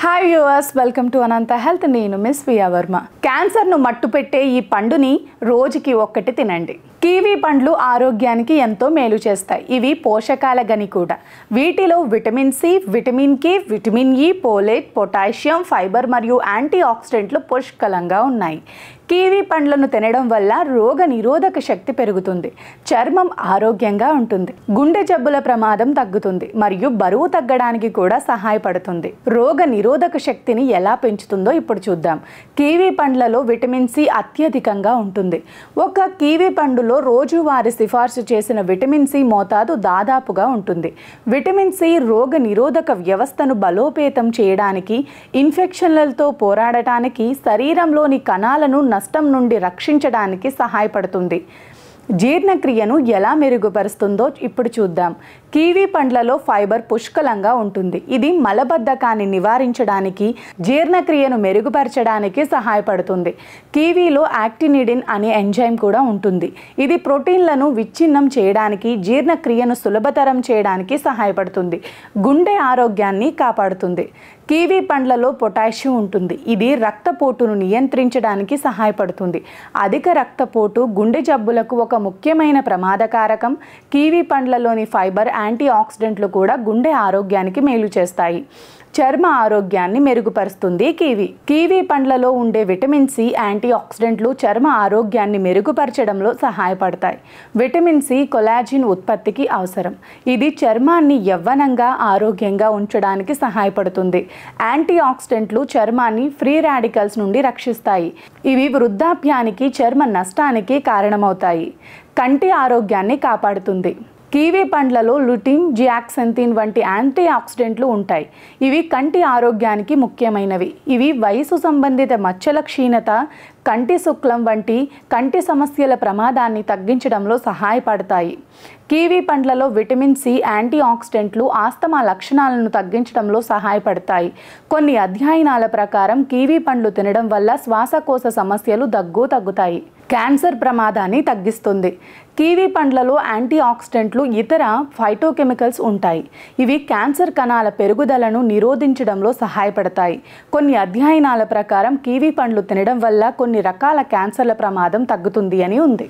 Hi viewers, welcome to Anantha health. నేను miss via Varma. క్యాన్సర్ను మట్టుపెట్టే ఈ పండుని రోజుకి ఒక్కటి తినండి. కివీ పండ్లు ఆరోగ్యానికి ఎంతో మేలు చేస్తాయి. ఇవి పోషకాల గని కూడా. వీటిలో vitamin C, vitamin K, vitamin E, folate, potassium, fibre మరియు యాంటీ ఆక్సిడెంట్లు పుష్కలంగా ఉన్నాయి. కివీ పండ్లను తినడం వల్ల రోగ నిరోధక శక్తి పెరుగుతుంది, చర్మం ఆరోగ్యంగా ఉంటుంది, గుండె జబ్బుల ప్రమాదం తగ్గుతుంది మరియు బరువు తగ్గడానికి కూడా సహాయపడుతుంది. రోగ నిరోధక శక్తిని ఎలా పెంచుతుందో ఇప్పుడు చూద్దాం. కివీ పండ్లలో విటమిన్ సి అత్యధికంగా ఉంటుంది. ఒక కివీ పండులో రోజువారీ సిఫార్సు చేసిన విటమిన్ సి మోతాదు దాదాపుగా ఉంటుంది. విటమిన్ సి రోగ నిరోధక వ్యవస్థను బలోపేతం చేయడానికి, ఇన్ఫెక్షన్లతో పోరాడటానికి, శరీరంలోని కణాలను నష్టం నుండి రక్షించడానికి సహాయపడుతుంది. జీర్ణక్రియను ఎలా మెరుగుపరుస్తుందో ఇప్పుడు చూద్దాం. కివీ పండ్లలో ఫైబర్ పుష్కలంగా ఉంటుంది. ఇది మలబద్ధకాన్ని నివారించడానికి, జీర్ణక్రియను మెరుగుపరచడానికి సహాయపడుతుంది. కివీలో యాక్టినిడిన్ అనే ఎంజైమ్ కూడా ఉంటుంది. ఇది ప్రోటీన్లను విచ్ఛిన్నం చేయడానికి, జీర్ణక్రియను సులభతరం చేయడానికి సహాయపడుతుంది. గుండె ఆరోగ్యాన్ని కాపాడుతుంది. కివీ పండ్లలో పొటాషియం ఉంటుంది. ఇది రక్తపోటును నియంత్రించడానికి సహాయపడుతుంది. అధిక రక్తపోటు గుండె జబ్బులకు ఒక ముఖ్యమైన ప్రమాదకారకం. కివీ పండ్లలోని ఫైబర్, యాంటీ ఆక్సిడెంట్లు కూడా గుండె ఆరోగ్యానికి మేలు చేస్తాయి. చర్మ ఆరోగ్యాన్ని మెరుగుపరుస్తుంది. కివీ పండ్లలో ఉండే విటమిన్ సి, యాంటీ ఆక్సిడెంట్లు చర్మ ఆరోగ్యాన్ని మెరుగుపరచడంలో సహాయపడతాయి. విటమిన్ సి కొలాజిన్ ఉత్పత్తికి అవసరం. ఇది చర్మాన్ని యవ్వనంగా, ఆరోగ్యంగా ఉంచడానికి సహాయపడుతుంది. యాంటీ ఆక్సిడెంట్లు చర్మాన్ని ఫ్రీ రాడికల్స్ నుండి రక్షిస్తాయి. ఇవి వృద్ధాప్యానికి, చర్మ నష్టానికి కారణమవుతాయి. కంటి ఆరోగ్యాన్ని కాపాడుతుంది. కివీ పండ్లలో లుటిన్, జియాక్సెంథిన్ వంటి యాంటీ ఆక్సిడెంట్లు ఉంటాయి. ఇవి కంటి ఆరోగ్యానికి ముఖ్యమైనవి. ఇవి వయసు సంబంధిత మచ్చల క్షీణత, కంటి శుక్లం వంటి కంటి సమస్యల ప్రమాదాన్ని తగ్గించడంలో సహాయపడతాయి. కివీ పండ్లలో విటమిన్ సి, యాంటీ ఆక్సిడెంట్లు ఆస్తమా లక్షణాలను తగ్గించడంలో సహాయపడతాయి. కొన్ని అధ్యయనాల ప్రకారం కివీ పండ్లు తినడం వల్ల శ్వాసకోశ సమస్యలు తగ్గుతాయి. క్యాన్సర్ ప్రమాదాన్ని తగ్గిస్తుంది. కివీ పండ్లలో యాంటీ ఆక్సిడెంట్లు, ఇతర ఫైటోకెమికల్స్ ఉంటాయి. ఇవి క్యాన్సర్ కణాల పెరుగుదలను నిరోధించడంలో సహాయపడతాయి. కొన్ని అధ్యయనాల ప్రకారం కివీ పండ్లు తినడం వల్ల కొన్ని రకాల క్యాన్సర్ల ప్రమాదం తగ్గుతుంది అని ఉంది.